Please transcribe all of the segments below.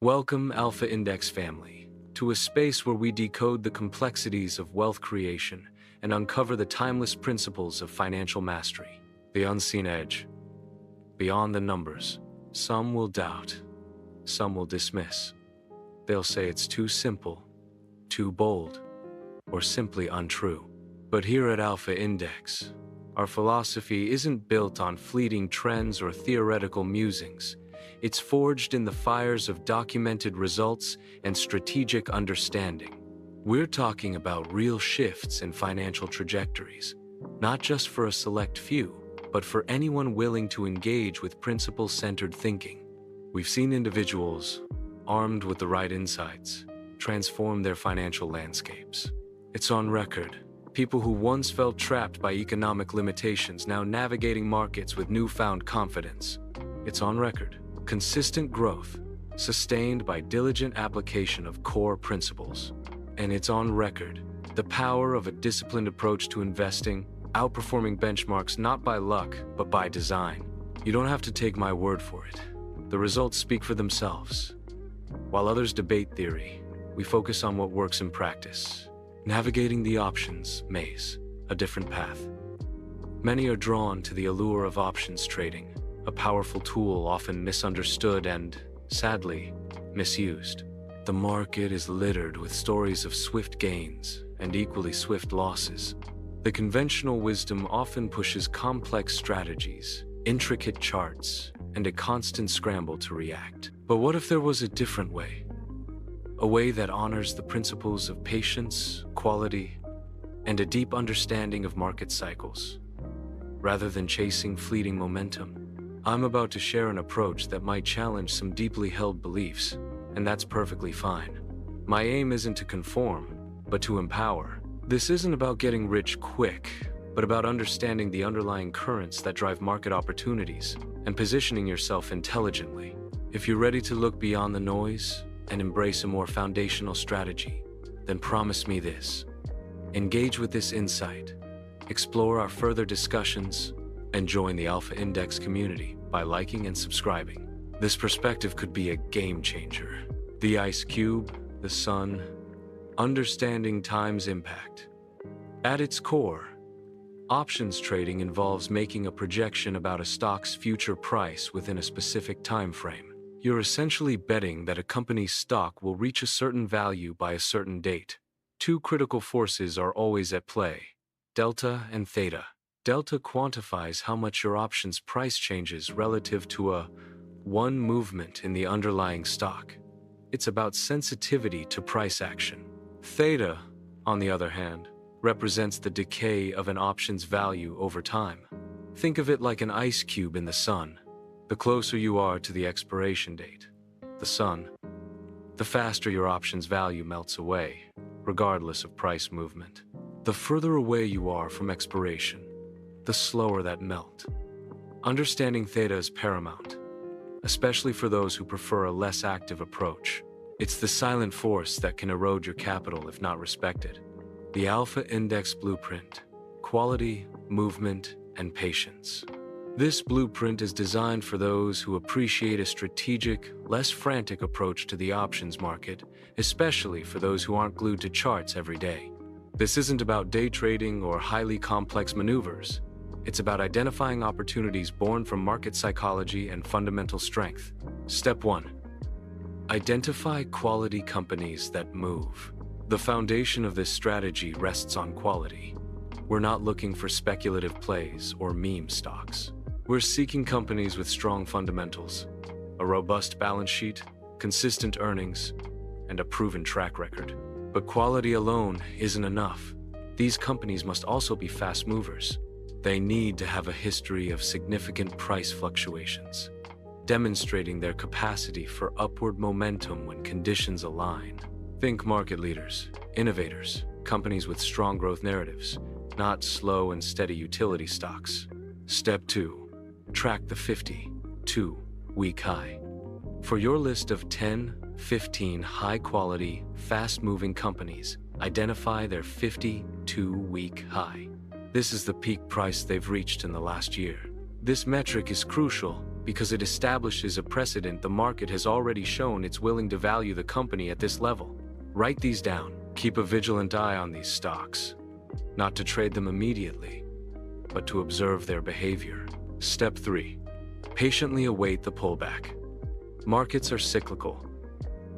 Welcome, Alpha Index family, to a space where we decode the complexities of wealth creation and uncover the timeless principles of financial mastery. The unseen edge. Beyond the numbers, some will doubt, some will dismiss. They'll say it's too simple, too bold, or simply untrue. But here at Alpha Index, our philosophy isn't built on fleeting trends or theoretical musings. It's forged in the fires of documented results and strategic understanding. We're talking about real shifts in financial trajectories, not just for a select few, but for anyone willing to engage with principle-centered thinking. We've seen individuals, armed with the right insights, transform their financial landscapes. It's on record. People who once felt trapped by economic limitations now navigating markets with newfound confidence. It's on record. Consistent growth, sustained by diligent application of core principles. And it's on record. The power of a disciplined approach to investing, outperforming benchmarks not by luck, but by design. You don't have to take my word for it. The results speak for themselves. While others debate theory, we focus on what works in practice. Navigating the options maze, a different path. Many are drawn to the allure of options trading, a powerful tool often misunderstood and, sadly, misused. The market is littered with stories of swift gains and equally swift losses. The conventional wisdom often pushes complex strategies, intricate charts, and a constant scramble to react. But what if there was a different way? A way that honors the principles of patience, quality, and a deep understanding of market cycles. Rather than chasing fleeting momentum, I'm about to share an approach that might challenge some deeply held beliefs, and that's perfectly fine. My aim isn't to conform, but to empower. This isn't about getting rich quick, but about understanding the underlying currents that drive market opportunities and positioning yourself intelligently. If you're ready to look beyond the noise and embrace a more foundational strategy, then promise me this. Engage with this insight, explore our further discussions, and join the Alpha Index community by liking and subscribing. This perspective could be a game changer. The ice cube, the sun, understanding time's impact. At its core, options trading involves making a projection about a stock's future price within a specific time frame. You're essentially betting that a company's stock will reach a certain value by a certain date. Two critical forces are always at play: delta and theta. Delta quantifies how much your option's price changes relative to one movement in the underlying stock. It's about sensitivity to price action. Theta, on the other hand, represents the decay of an option's value over time. Think of it like an ice cube in the sun. The closer you are to the expiration date, the sun, the faster your option's value melts away, regardless of price movement. The further away you are from expiration, the slower that melt. Understanding theta is paramount, especially for those who prefer a less active approach. It's the silent force that can erode your capital if not respected. The Alpha Index Blueprint: quality, movement, and patience. This blueprint is designed for those who appreciate a strategic, less frantic approach to the options market, especially for those who aren't glued to charts every day. This isn't about day trading or highly complex maneuvers. It's about identifying opportunities born from market psychology and fundamental strength. Step 1. Identify quality companies that move. The foundation of this strategy rests on quality. We're not looking for speculative plays or meme stocks. We're seeking companies with strong fundamentals, a robust balance sheet, consistent earnings, and a proven track record. But quality alone isn't enough. These companies must also be fast movers. They need to have a history of significant price fluctuations, demonstrating their capacity for upward momentum when conditions align. Think market leaders, innovators, companies with strong growth narratives, not slow and steady utility stocks. Step 2. Track the 52-week high. For your list of 10-15 high-quality, fast-moving companies, identify their 52-week high. This is the peak price they've reached in the last year. This metric is crucial because it establishes a precedent the market has already shown it's willing to value the company at this level. Write these down. Keep a vigilant eye on these stocks, not to trade them immediately, but to observe their behavior. Step 3. Patiently await the pullback. Markets are cyclical.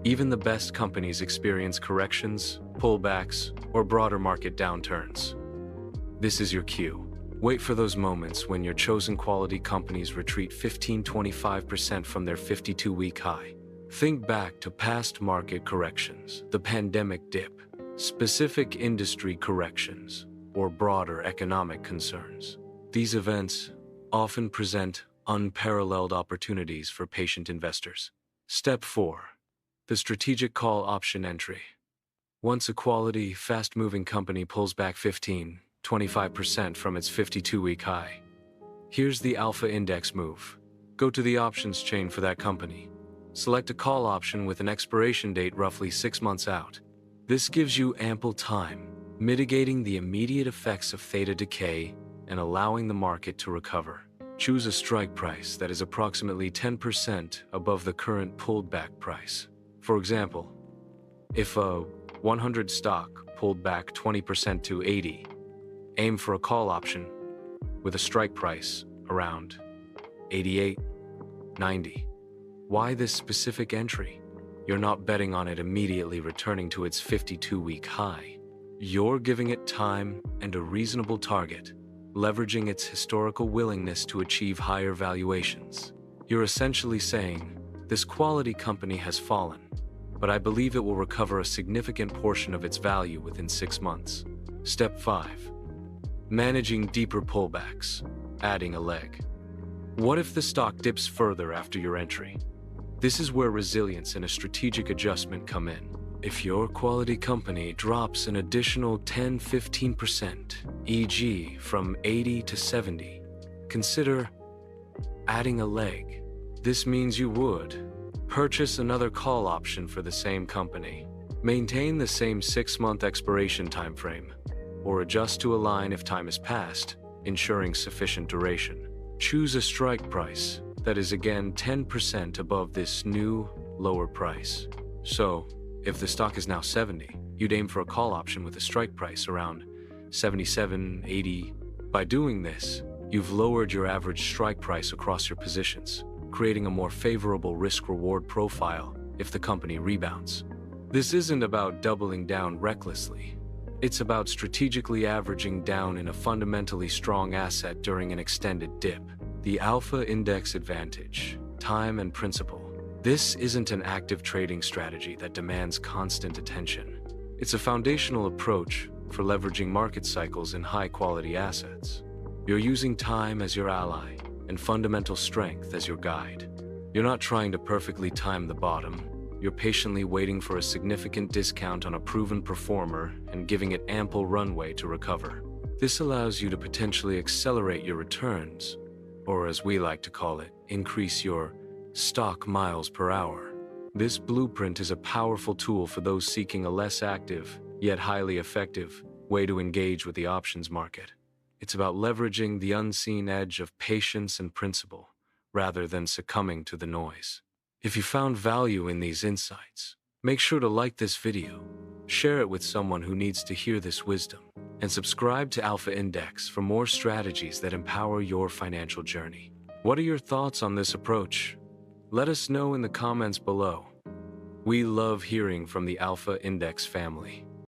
Even the best companies experience corrections, pullbacks, or broader market downturns. This is your cue. Wait for those moments when your chosen quality companies retreat 15-25% from their 52-week high. Think back to past market corrections, the pandemic dip, specific industry corrections, or broader economic concerns. These events often present unparalleled opportunities for patient investors. Step 4. The strategic call option entry. Once a quality, fast-moving company pulls back 15-25% from its 52-week high, here's the alpha index move. Go to the options chain for that company. Select a call option with an expiration date roughly 6 months out. This gives you ample time, mitigating the immediate effects of theta decay and allowing the market to recover. Choose a strike price that is approximately 10% above the current pulled back price. For example, if a 100 stock pulled back 20% to 80, aim for a call option with a strike price around 88, 90. Why this specific entry? You're not betting on it immediately returning to its 52-week high. You're giving it time and a reasonable target, leveraging its historical willingness to achieve higher valuations. You're essentially saying, this quality company has fallen, but I believe it will recover a significant portion of its value within 6 months. Step 5. Managing deeper pullbacks, adding a leg. What if the stock dips further after your entry? This is where resilience and a strategic adjustment come in. If your quality company drops an additional 10-15%, e.g. from 80 to 70, consider adding a leg. This means you would purchase another call option for the same company, maintain the same 6-month expiration timeframe, or adjust to align if time has passed, ensuring sufficient duration. Choose a strike price that is again 10% above this new, lower price. So, if the stock is now 70, you'd aim for a call option with a strike price around 77, 80. By doing this, you've lowered your average strike price across your positions, creating a more favorable risk-reward profile if the company rebounds. This isn't about doubling down recklessly. It's about strategically averaging down in a fundamentally strong asset during an extended dip. The alpha index advantage, time and principle. This isn't an active trading strategy that demands constant attention. It's a foundational approach for leveraging market cycles in high-quality assets. You're using time as your ally and fundamental strength as your guide. You're not trying to perfectly time the bottom. You're patiently waiting for a significant discount on a proven performer and giving it ample runway to recover. This allows you to potentially accelerate your returns, or as we like to call it, increase your stock miles per hour. This blueprint is a powerful tool for those seeking a less active, yet highly effective, way to engage with the options market. It's about leveraging the unseen edge of patience and principle, rather than succumbing to the noise. If you found value in these insights, make sure to like this video, share it with someone who needs to hear this wisdom, and subscribe to Alpha Index for more strategies that empower your financial journey. What are your thoughts on this approach? Let us know in the comments below. We love hearing from the Alpha Index family.